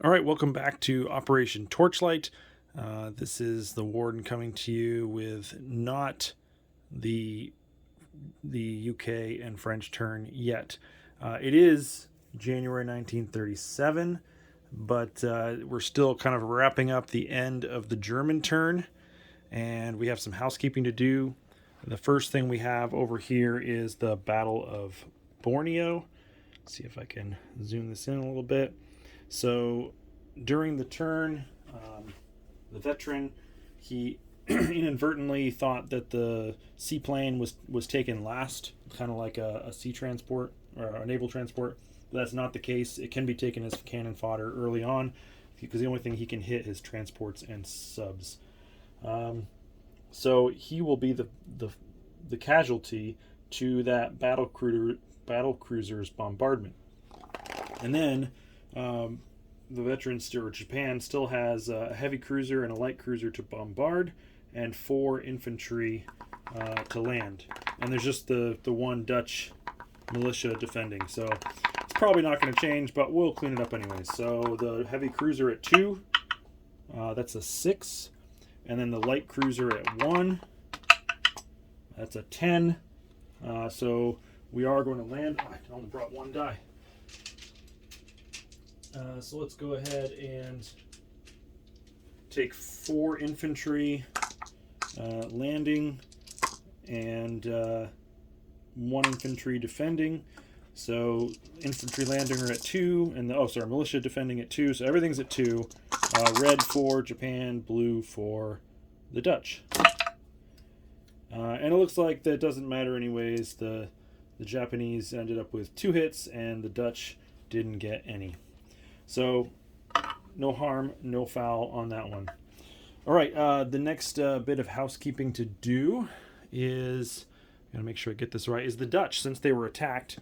All right, welcome back to Operation Torchlight. This is the Warden coming to you with not the UK and French turn yet. It is January 1937, but we're still kind of wrapping up the end of the German turn, and we have some housekeeping to do. The first thing we have over here is the Battle of Borneo. Let's see if I can zoom this in a little bit. So during the turn, the veteran, he inadvertently thought that the seaplane was taken last, kind of like a sea transport or a naval transport. But that's not the case. It can be taken as cannon fodder early on because the only thing he can hit is transports and subs. So he will be the casualty to that battle cruiser's bombardment. And then the veterans, or Japan, still has a heavy cruiser and a light cruiser to bombard, and 4 infantry to land. And there's just the one Dutch militia defending. So it's probably not going to change, but we'll clean it up anyway. So the heavy cruiser at 2, that's a 6. And then the light cruiser at 1, that's a 10. So we are going to land. Oh, I only brought 1 die. So let's go ahead and take 4 infantry landing and 1 infantry defending. So infantry landing are at 2, and militia defending at 2. So everything's at 2. Red for Japan, blue for the Dutch. And it looks like that doesn't matter anyways. The Japanese ended up with 2 hits, and the Dutch didn't get any. So, no harm, no foul on that one. All right, the next bit of housekeeping to do is, I'm going to make sure I get this right, is the Dutch. Since they were attacked,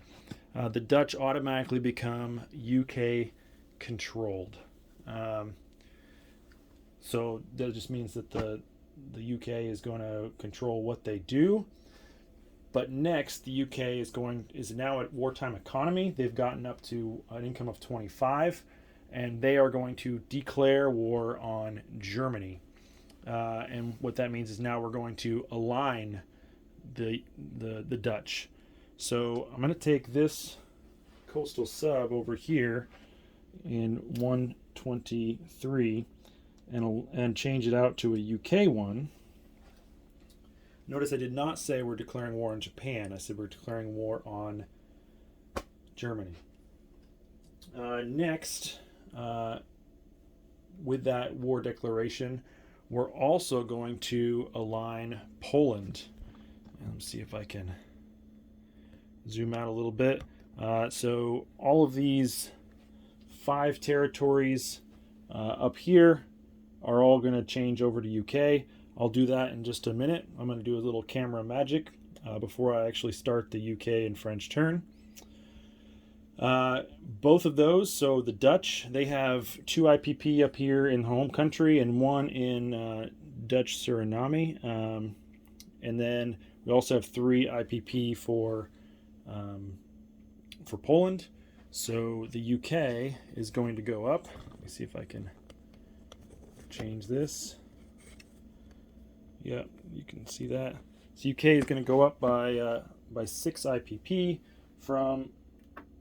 the Dutch automatically become UK controlled. So that just means that the UK is going to control what they do. But next, the UK is now at wartime economy. They've gotten up to an income of 25, and they are going to declare war on Germany. And what that means is now we're going to align the Dutch. So I'm going to take this coastal sub over here in 123 and change it out to a UK one. Notice I did not say we're declaring war on Japan. I said we're declaring war on Germany. Next, with that war declaration, we're also going to align Poland. Let's see if I can zoom out a little bit. So all of these 5 territories up here are all going to change over to UK. I'll do that in just a minute. I'm going to do a little camera magic before I actually start the UK and French turn. Both of those, so the Dutch, they have 2 IPP up here in home country and 1 in Dutch Suriname. And then we also have 3 IPP for Poland. So the UK is going to go up. Let me see if I can change this. Yeah, you can see that. So UK is going to go up by 6 IPP from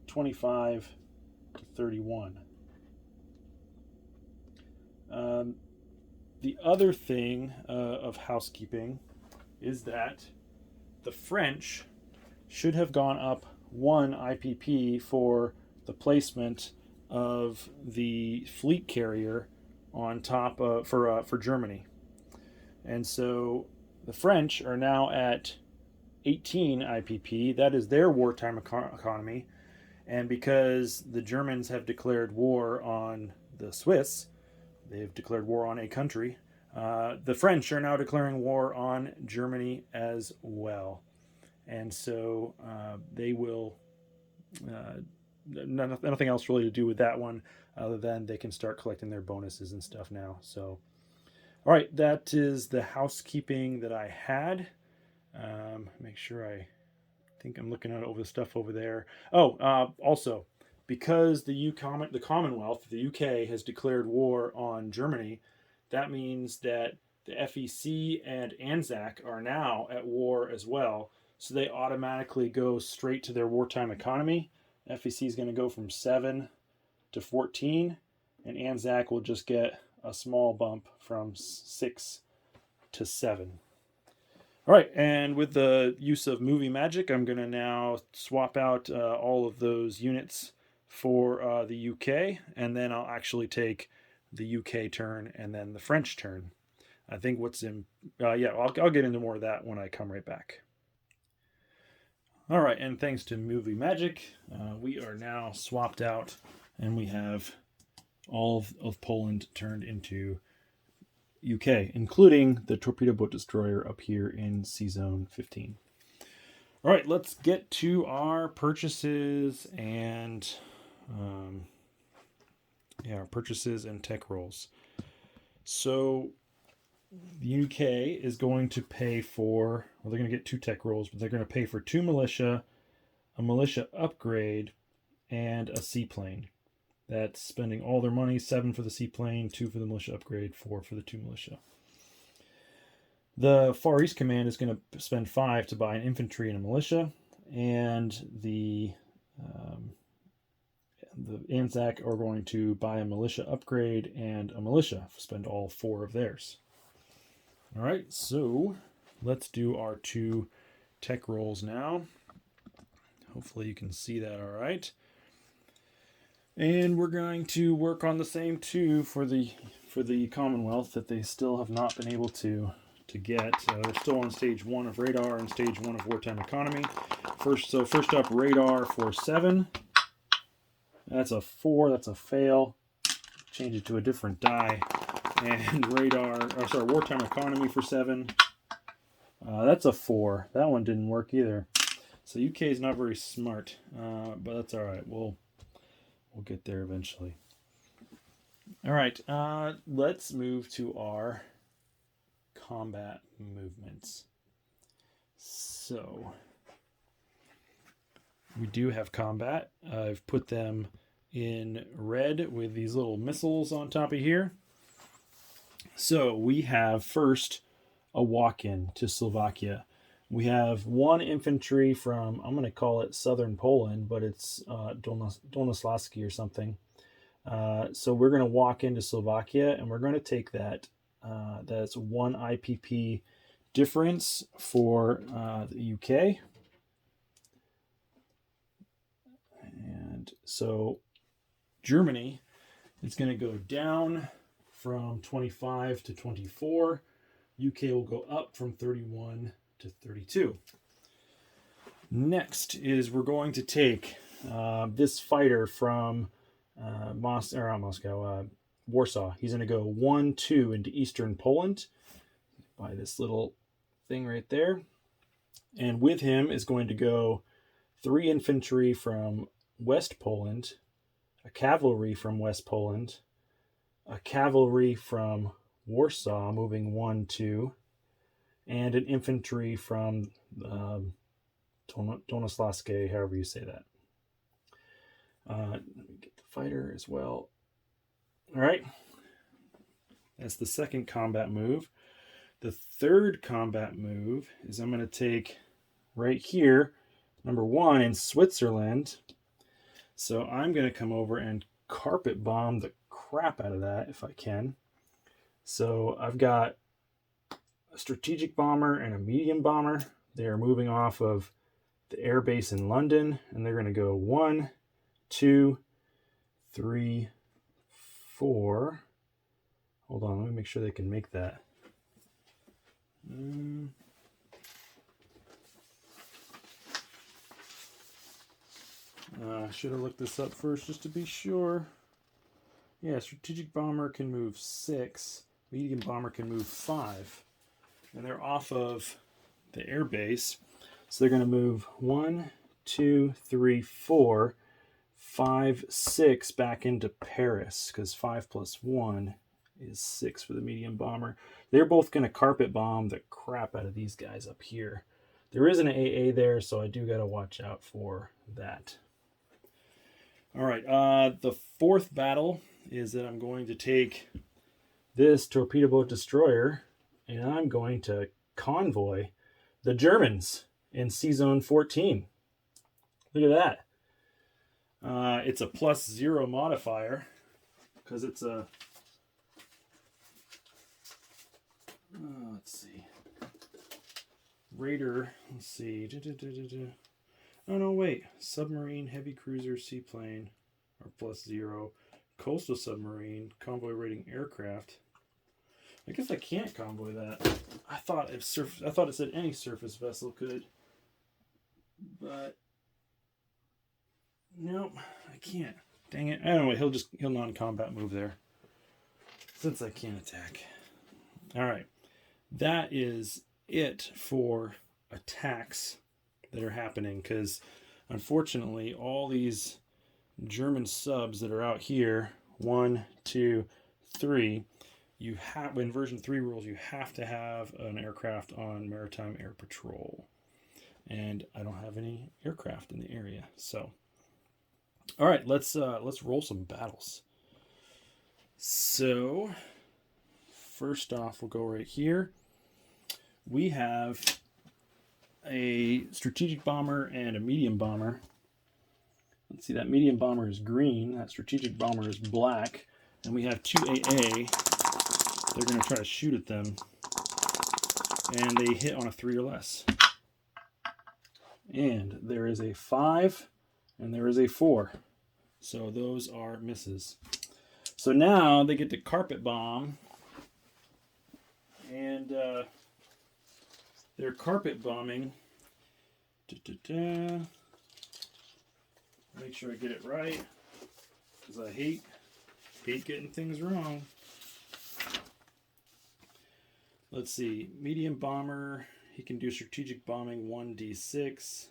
25 to 31. The other thing of housekeeping is that the French should have gone up 1 IPP for the placement of the fleet carrier on top for Germany. And so the French are now at 18 IPP. That is their wartime economy. And because the Germans have declared war on the Swiss, they've declared war on a country, the French are now declaring war on Germany as well. And so they will, nothing else really to do with that one other than they can start collecting their bonuses and stuff now. So, all right, that is the housekeeping that I had. Make sure I think I'm looking at over the stuff over there. Also, because the Commonwealth, the UK, has declared war on Germany, that means that the FEC and ANZAC are now at war as well. So they automatically go straight to their wartime economy. FEC is going to go from 7 to 14, and ANZAC will just get a small bump from 6 to 7. All right, and with the use of movie magic, I'm going to now swap out all of those units for the UK, and then I'll actually take the UK turn and then the French turn. I think what's in, I'll get into more of that when I come right back. All right, and thanks to movie magic, we are now swapped out, and we have all of Poland turned into UK, including the torpedo boat destroyer up here in Sea Zone 15. All right, let's get to our purchases and our purchases and tech rolls. So the UK is going to pay for, well, they're going to get 2 tech rolls, but they're going to pay for 2 militia, a militia upgrade, and a seaplane. That's spending all their money, 7 for the seaplane, 2 for the militia upgrade, 4 for the 2 militia. The Far East Command is going to spend 5 to buy an infantry and a militia, and the ANZAC are going to buy a militia upgrade and a militia, spend all 4 of theirs. All right, so let's do our 2 tech rolls now. Hopefully you can see that all right. And we're going to work on the same 2 for the Commonwealth that they still have not been able to get. They're still on stage 1 of radar and stage 1 of wartime economy. First up, radar for 7. That's a 4. That's a fail. Change it to a different die. And wartime economy for 7. That's a 4. That one didn't work either. So UK is not very smart, but that's all right. We'll get there eventually. All right, let's move to our combat movements. So we do have combat. I've put them in red with these little missiles on top of here. So we have first a walk-in to Slovakia. We have 1 infantry from, I'm going to call it southern Poland, but it's Dolnoslaski or something. So we're going to walk into Slovakia, and we're going to take that. That's 1 IPP difference for the UK. And so Germany is going to go down from 25 to 24. UK will go up from 31 to 32. Next is we're going to take this fighter from Warsaw. He's going to go 1-2 into eastern Poland by this little thing right there. And with him is going to go 3 infantry from West Poland, a cavalry from West Poland, a cavalry from Warsaw moving 1-2, and an infantry from Dolnoslaski, however you say that. Let me get the fighter as well. All right. That's the second combat move. The third combat move is I'm going to take right here, number 1 in Switzerland. So I'm going to come over and carpet bomb the crap out of that if I can. So I've got a strategic bomber and a medium bomber. They are moving off of the air base in London, and they're going to go 1, 2, 3, 4. Hold on, let me make sure they can make that. I should have looked this up first just to be sure. Yeah, strategic bomber can move 6. Medium bomber can move 5. And they're off of the air base. So they're going to move 1, 2, 3, 4, 5, 6 back into Paris, because 5 plus 1 is 6 for the medium bomber. They're both going to carpet bomb the crap out of these guys up here. There is an AA there, so I do got to watch out for that. All right. The fourth battle is that I'm going to take this torpedo boat destroyer and I'm going to convoy the Germans in Sea Zone 14. Look at that. It's a +0 modifier because it's a. Let's see. Raider. Let's see. Oh no, wait. Submarine, heavy cruiser, seaplane are +0. Coastal submarine, convoy rating aircraft. I guess I can't convoy that. I thought it said any surface vessel could, but nope, I can't. Dang it! Anyway, he'll non-combat move there since I can't attack. All right, that is it for attacks that are happening because unfortunately all these German subs that are out here, 1, 2, 3, you have, in version 3 rules, you have to have an aircraft on maritime air patrol, and I don't have any aircraft in the area. So all right, let's roll some battles. So first off, we'll go right here. We have a strategic bomber and a medium bomber. Let's see, that medium bomber is green, that strategic bomber is black, and we have 2 AA. They're going to try to shoot at them, and they hit on a 3 or less. And there is a 5, and there is a 4. So those are misses. So now they get to carpet bomb, and they're carpet bombing. Make sure I get it right, because I hate getting things wrong. Let's see, medium bomber, he can do strategic bombing 1d6.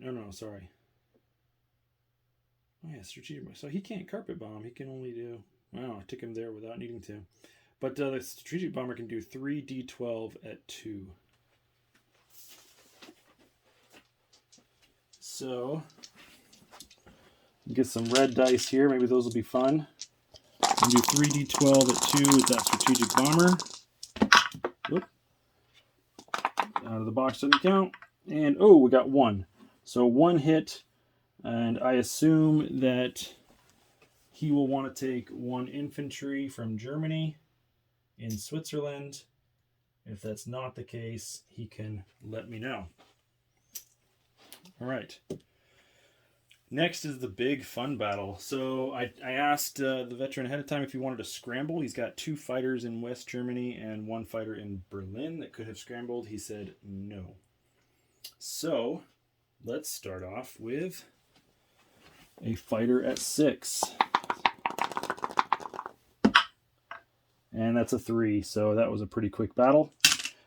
No, sorry. Oh yeah, strategic. So he can't carpet bomb. He can only do. Wow, I took him there without needing to. But the strategic bomber can do 3d12 at 2. So get some red dice here. Maybe those will be fun. We'll do 3d12 at 2 with that strategic bomber. Whoop. Out of the box doesn't count. And oh, we got 1. So 1 hit, and I assume that he will want to take 1 infantry from Germany in Switzerland. If that's not the case, he can let me know. All right. Next is the big fun battle. So I asked the veteran ahead of time if he wanted to scramble. He's got 2 fighters in West Germany and 1 fighter in Berlin that could have scrambled. He said no. So let's start off with a fighter at 6. And that's a 3, so that was a pretty quick battle.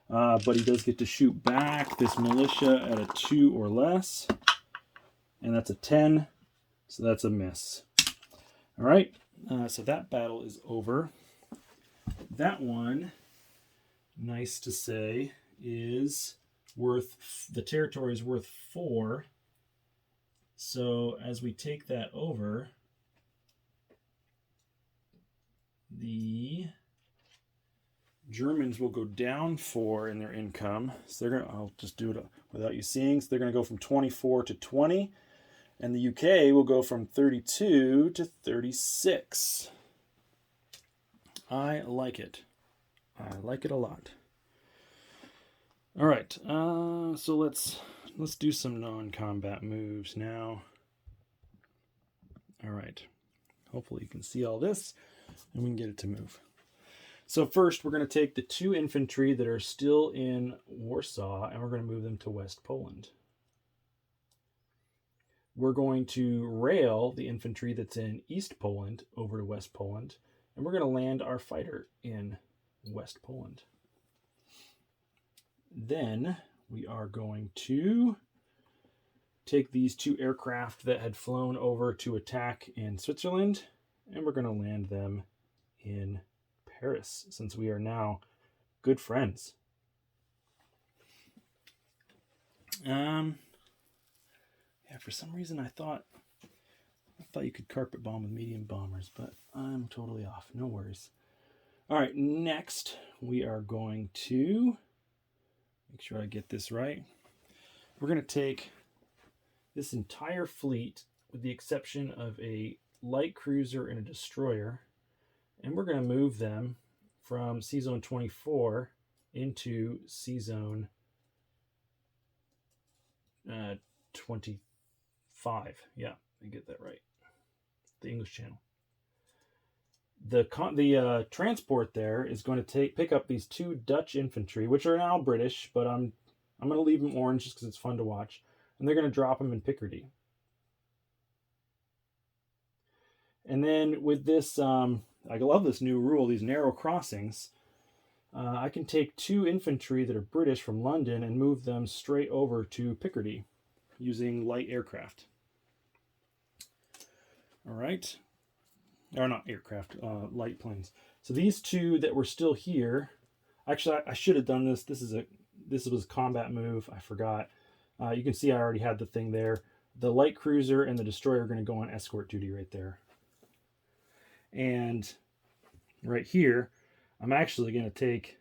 But he does get to shoot back this militia at a 2 or less. And that's a 10, so that's a miss. All right, so that battle is over. That one, nice to say, is worth, the territory is worth 4. So as we take that over, the Germans will go down 4 in their income. So they're gonna, I'll just do it without you seeing. So they're gonna go from 24 to 20. And the UK will go from 32 to 36. I like it. I like it a lot. All right, so let's do some non-combat moves now. All right, hopefully you can see all this, and we can get it to move. So first, we're going to take the 2 infantry that are still in Warsaw, and we're going to move them to West Poland. We're going to rail the infantry that's in East Poland over to West Poland, and we're going to land our fighter in West Poland. Then we are going to take these 2 aircraft that had flown over to attack in Switzerland, and we're going to land them in Paris, since we are now good friends. Yeah, for some reason I thought I thought you could carpet bomb with medium bombers, but I'm totally off. No worries. All right, next we are going to make sure I get this right. We're going to take this entire fleet, with the exception of a light cruiser and a destroyer, and we're going to move them from Sea Zone 24 into Sea Zone 25. Yeah, I get that right. The English Channel. The transport there is going to pick up these 2 Dutch infantry, which are now British, but I'm going to leave them orange just because it's fun to watch, and they're going to drop them in Picardy. And then with this, I love this new rule, these narrow crossings. I can take 2 infantry that are British from London and move them straight over to Picardy using light aircraft. All right. Or not aircraft, light planes. So these 2 that were still here, actually I should have done this. This was a combat move. I forgot. You can see I already had the thing there. The light cruiser and the destroyer are going to go on escort duty right there. And right here, I'm actually going to take,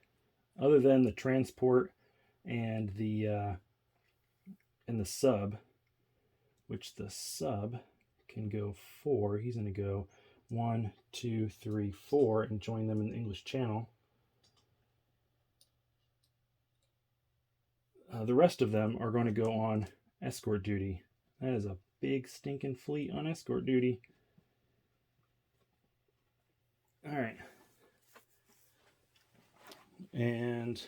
other than the transport and the sub, which the sub can go 4. He's going to go 1, 2, 3, 4, and join them in the English Channel. The rest of them are going to go on escort duty. That is a big stinking fleet on escort duty. All right. And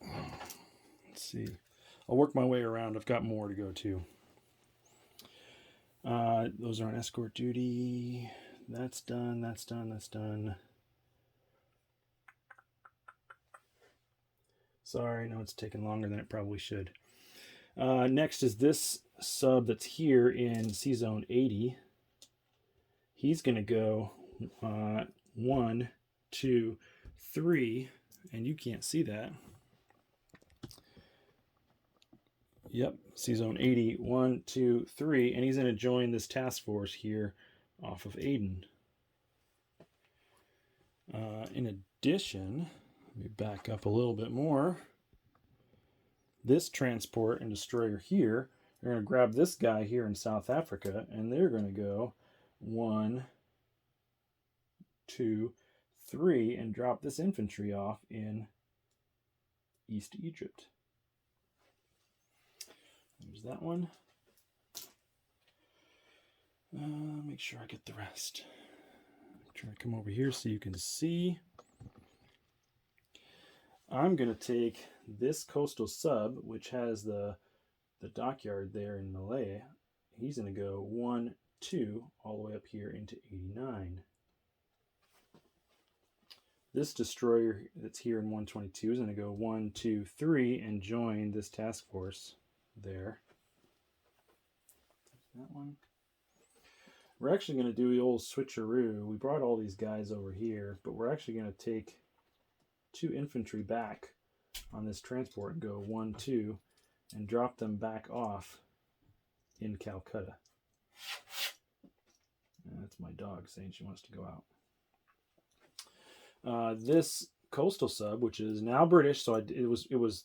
let's see. I'll work my way around. I've got more to go to. Those are on escort duty. That's done. That's done. That's done. Sorry, no, it's taking longer than it probably should. Next is this sub that's here in Sea Zone 80. He's going to go 1, 2, 3, and you can't see that. Yep, Sea Zone 80, 1, 2, 3, and he's going to join this task force here off of Aden. In addition, let me back up a little bit more. This transport and destroyer here, they're going to grab this guy here in South Africa, and they're going to go 1, 2, 3, and drop this infantry off in East Egypt. There's that one. Make sure I get the rest. Try to come over here so you can see. I'm going to take this coastal sub, which has the dockyard there in Malaya. He's going to go 1, 2, all the way up here into 89. This destroyer that's here in 122 is going to go 1, 2, 3, and join this task force there. That one. We're actually going to do the old switcheroo. We brought all these guys over here, but we're actually going to take 2 infantry back on this transport and go 1, 2, and drop them back off in Calcutta. And that's my dog saying she wants to go out. This coastal sub, which is now British, so it was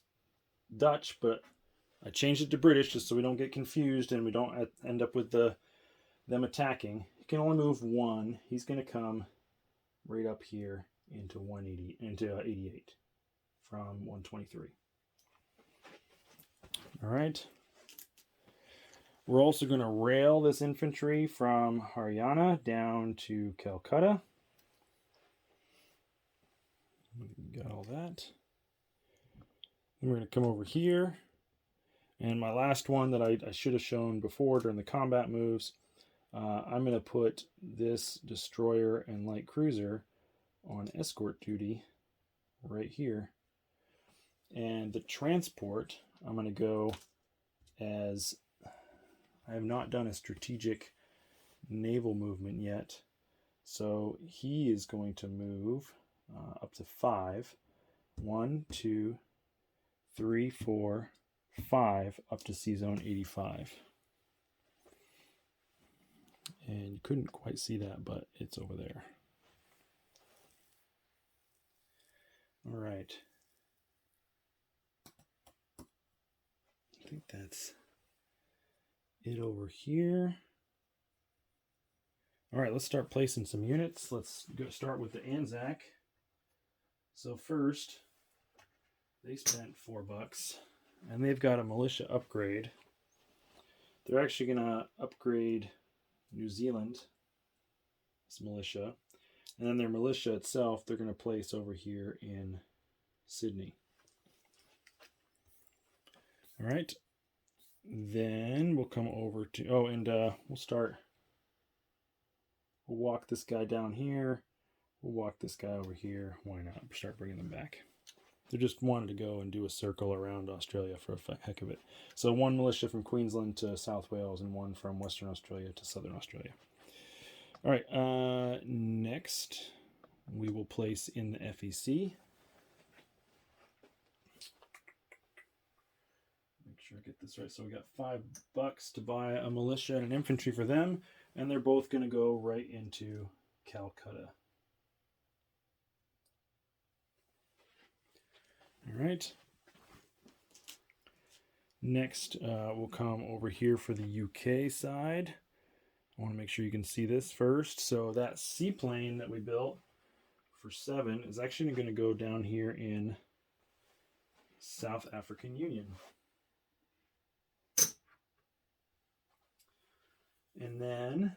Dutch, but I changed it to British just so we don't get confused and we don't end up with them attacking. You can only move 1. He's going to come right up here into 88 from 123. All right. We're also going to rail this infantry from Haryana down to Calcutta. We got all that. Then we're going to come over here. And my last one that I should have shown before during the combat moves, I'm going to put this destroyer and light cruiser on escort duty right here. And the transport, I'm going to go as, I have not done a strategic naval movement yet. So he is going to move up to 5. 1, 2, 3, 4, 5 up to Sea Zone 85. And you couldn't quite see that, but it's over there. All right. I think that's it over here. All right, let's start placing some units. Let's go start with the Anzac. So first, they spent $4, and they've got a militia upgrade. They're actually going to upgrade New Zealand, this militia, and then their militia itself, they're going to place over here in Sydney. All right. Then we'll come over to, we'll walk this guy down here. We'll walk this guy over here. Why not? Start bringing them back. They just wanted to go and do a circle around Australia for a heck of it. So one militia from Queensland to South Wales and one from Western Australia to Southern Australia. All right, next we will place in the FEC. Make sure I get this right. So we got $5 to buy a militia and an infantry for them, and they're both going to go right into Calcutta. All right. Next, we'll come over here for the UK side. I want to make sure you can see this first. So that seaplane that we built for 7 is actually going to go down here in South African Union. And then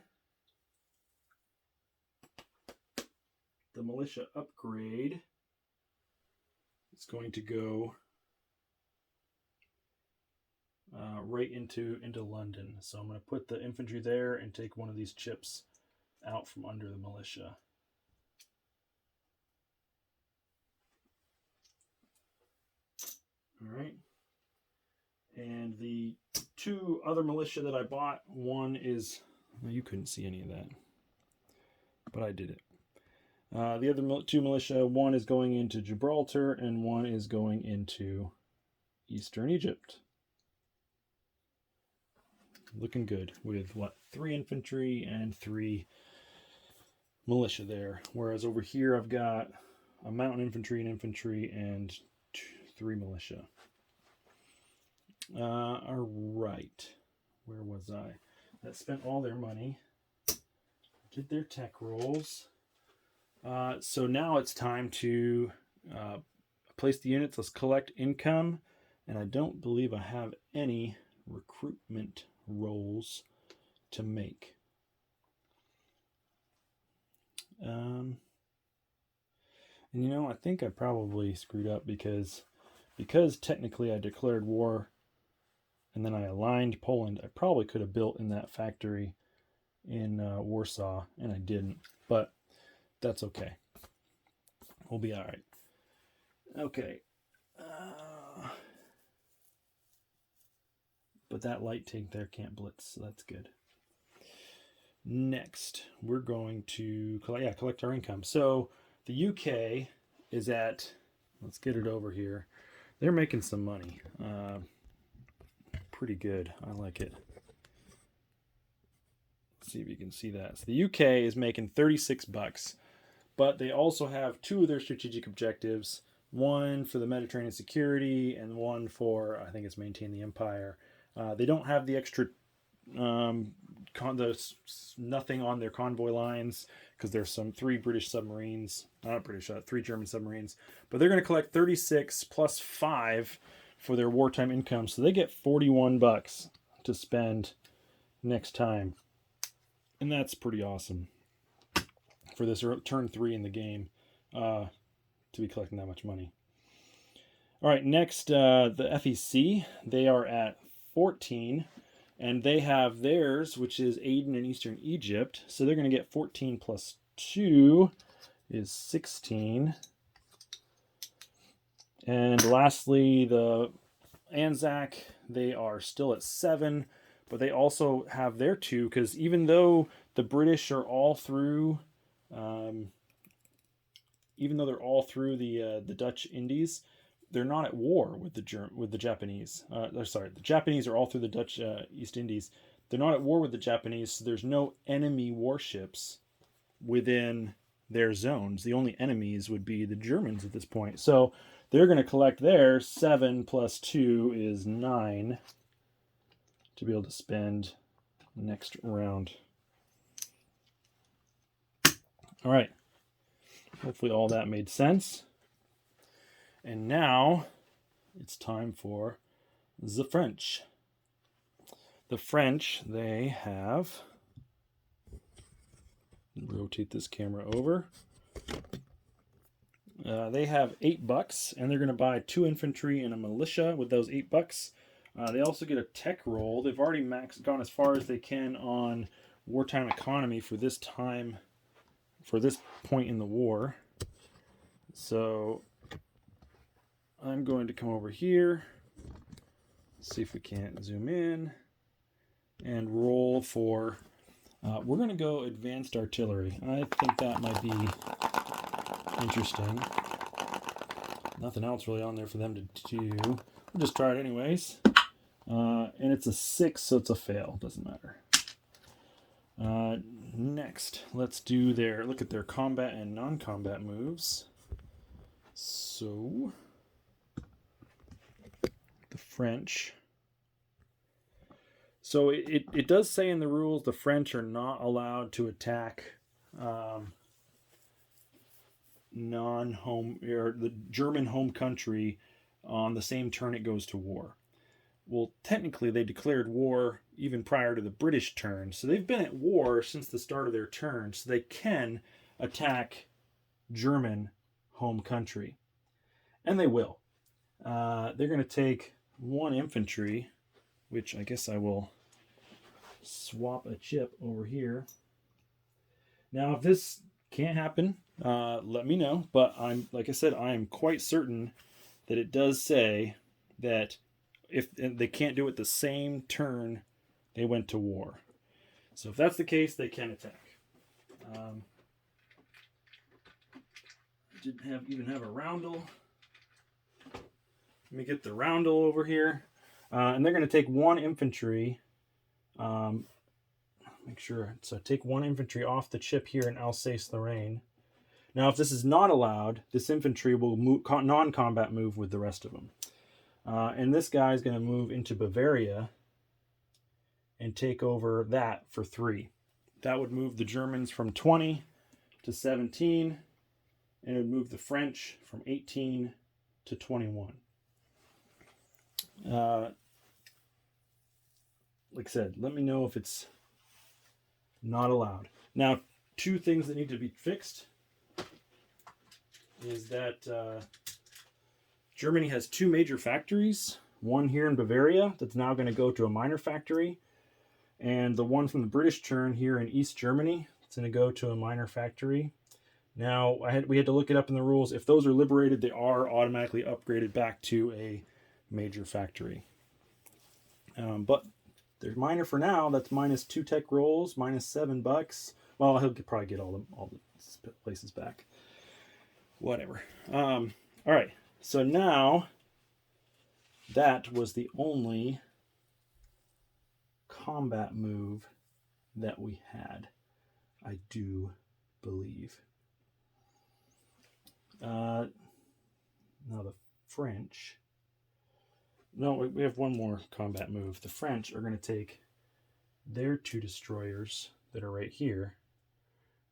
the militia upgrade is going to go right into London. So I'm going to put the infantry there and take one of these chips out from under the militia. All right. And the 2 other militia that I bought, one is, well, you couldn't see any of that, but I did it. The other 2 militia, one is going into Gibraltar and one is going into Eastern Egypt. Looking good with, 3 infantry and 3 militia there. Whereas over here I've got a mountain infantry, an infantry, and 3 militia. All right. Where was I? That spent all their money. Did their tech rolls. So now it's time to place the units. Let's collect income. And I don't believe I have any recruitment rolls to make. And I think I probably screwed up because technically I declared war and then I aligned Poland. I probably could have built in that factory in Warsaw, and I didn't. But that's okay. We'll be all right. Okay. But that light tank there can't blitz, so that's good. Next, we're going to collect our income. So the UK is at, let's get it over here. They're making some money. Pretty good. I like it. Let's see if you can see that. So the UK is making $36, but they also have 2 of their strategic objectives. One for the Mediterranean security and one for, I think it's maintain the empire. They don't have the extra nothing on their convoy lines because there's 3 British submarines, not British, 3 German submarines, but they're going to collect 36 plus 5 for their wartime income, so they get $41 to spend next time, and that's pretty awesome for this turn 3 in the game to be collecting that much money. All right, next the FEC, they are at 14. And they have theirs, which is Aden and Eastern Egypt. So they're going to get 14 plus 2 is 16. And lastly, the Anzac, they are still at 7. But they also have their 2, because even though the British are all through, even though they're all through the Dutch Indies, they're not at war with the Japanese. Sorry, the Japanese are all through the Dutch East Indies. They're not at war with the Japanese, so there's no enemy warships within their zones. The only enemies would be the Germans at this point. So they're going to collect their 7 plus 2 is 9 to be able to spend next round. All right. Hopefully all that made sense. And now it's time for the French. The French, they have... rotate this camera over. They have $8, and they're going to buy 2 infantry and a militia with those $8. They also get a tech roll. They've already gone as far as they can on wartime economy for this time, for this point in the war. So I'm going to come over here, see if we can't zoom in, and roll for... we're going to go advanced artillery. I think that might be interesting. Nothing else really on there for them to do. We'll just try it anyways. And it's a 6, so it's a fail. Doesn't matter. Next, let's do look at their combat and non-combat moves. So, the French... So it does say in the rules the French are not allowed to attack non-home or the German home country on the same turn it goes to war. Well, technically they declared war even prior to the British turn, so they've been at war since the start of their turn, so they can attack German home country, and they will. They're going to take 1 infantry, which I guess I will swap a chip over here. Now, if this can't happen, let me know. But like I said, I am quite certain that it does say that if they can't do it the same turn they went to war. So if that's the case, they can attack. Didn't even have a roundel. Let me get the roundel over here. And they're going to take 1 infantry. Make sure. So take 1 infantry off the chip here in Alsace-Lorraine. Now, if this is not allowed, this infantry will move, non-combat move with the rest of them. And this guy is going to move into Bavaria and take over that for 3. That would move the Germans from 20 to 17, and it would move the French from 18 to 21. Like I said, let me know if it's not allowed. Now, 2 things that need to be fixed is that Germany has 2 major factories. One here in Bavaria that's now going to go to a minor factory, and the one from the British turn here in East Germany, it's going to go to a minor factory. Now, we had to look it up in the rules. If those are liberated, they are automatically upgraded back to a major factory. But they're minor for now. That's minus 2 tech rolls, minus $7. Well, he'll probably get all the places back. Whatever. All right. So now that was the only combat move that we had, I do believe. Now the French. No, we have one more combat move. The French are going to take their 2 destroyers that are right here,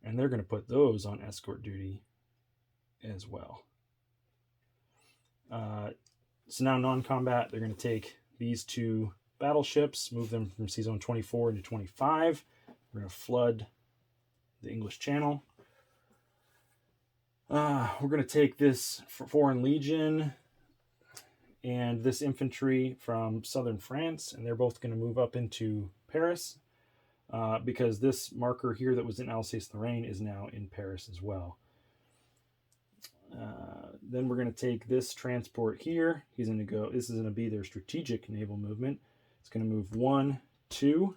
and they're going to put those on escort duty as well. So now non-combat, they're going to take these 2 battleships, move them from Sea Zone 24 into 25. We're going to flood the English Channel. We're going to take this Foreign Legion and this infantry from southern France, and they're both going to move up into Paris because this marker here that was in Alsace-Lorraine is now in Paris as well. Then we're going to take this transport here. This is going to be their strategic naval movement. It's going to move 1, 2.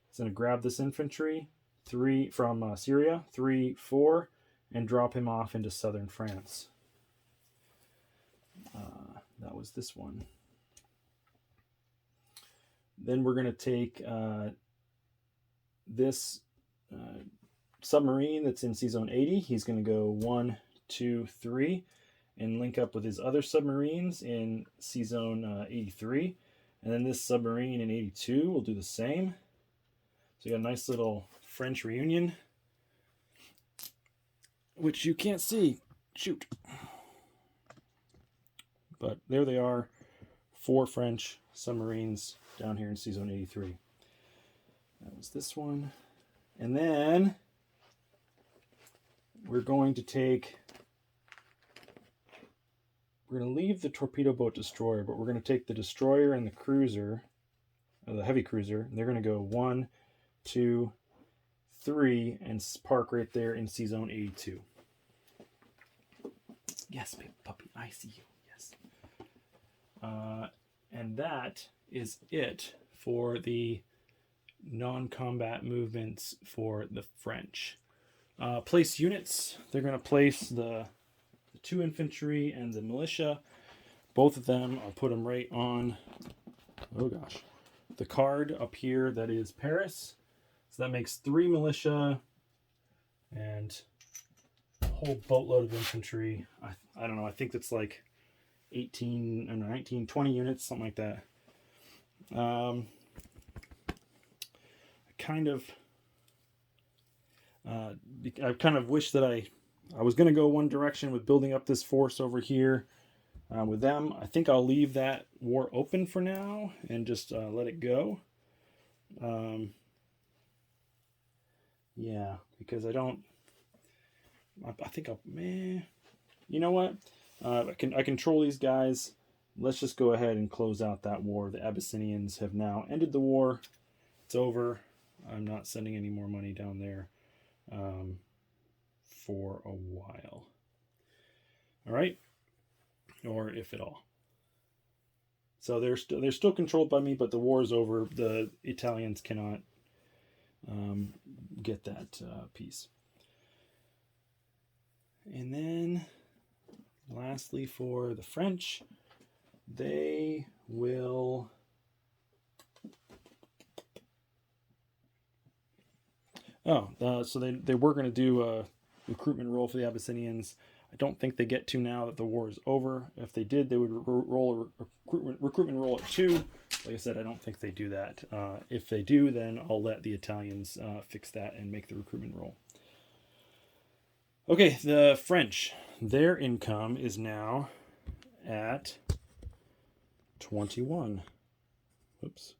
It's going to grab this infantry, 3 from Syria, 3, 4, and drop him off into southern France. that was this one. Then we're going to take this submarine that's in Sea Zone 80. He's going to go 1, 2, 3, and link up with his other submarines in Sea Zone 83. And then this submarine in 82 will do the same. So you got a nice little French reunion, which you can't see. Shoot. But there they are, 4 French submarines down here in Sea Zone 83. That was this one. And then we're going to leave the torpedo boat destroyer, but we're going to take the destroyer and the cruiser, the heavy cruiser, and they're going to go 1, 2, 3, and park right there in Sea Zone 82. Yes, big puppy, I see you. Yes. And that is it for the non-combat movements for the French. Place units. They're going to place the 2 infantry and the militia. Both of them, I'll put them right on, oh gosh, the card up here that is Paris. So that makes 3 militia and a whole boatload of infantry. I don't know, I think that's like 18, 19, 20 units, something like that. I kind of wish that I was going to go one direction with building up this force over here with them. I think I'll leave that war open for now and just let it go. Yeah, because I think I'll, you know what? I control these guys. Let's just go ahead and close out that war. The Abyssinians have now ended the war. It's over. I'm not sending any more money down there for a while. All right, or if at all. So they're still controlled by me, but the war is over. The Italians cannot get that piece. And then, lastly, for the French, they will. So they were going to do a recruitment roll for the Abyssinians. I don't think they get to now that the war is over. If they did, they would roll a recruitment roll at 2. Like I said, I don't think they do that. If they do, then I'll let the Italians fix that and make the recruitment roll. Okay, the French, their income is now at 21. Oops.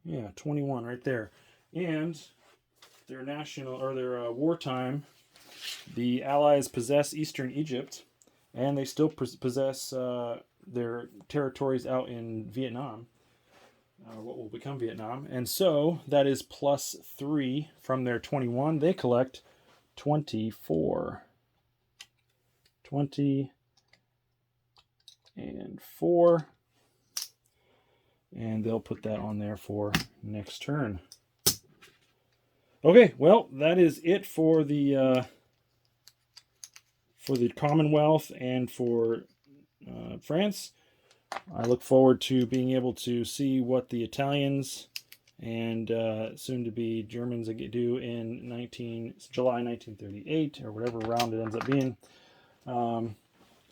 Yeah, 21 right there. And their national, or their wartime, the Allies possess Eastern Egypt, and they still possess their territories out in Vietnam, what will become Vietnam. And so that is +3 from their 21. They collect 24. 20 and 4. And they'll put that on there for next turn. Okay, well, that is it for the Commonwealth and for France. I look forward to being able to see what the Italians and soon-to-be Germans do in July 1938, or whatever round it ends up being. All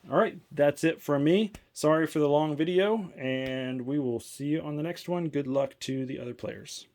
right, that's it from me. Sorry for the long video, and we will see you on the next one. Good luck to the other players.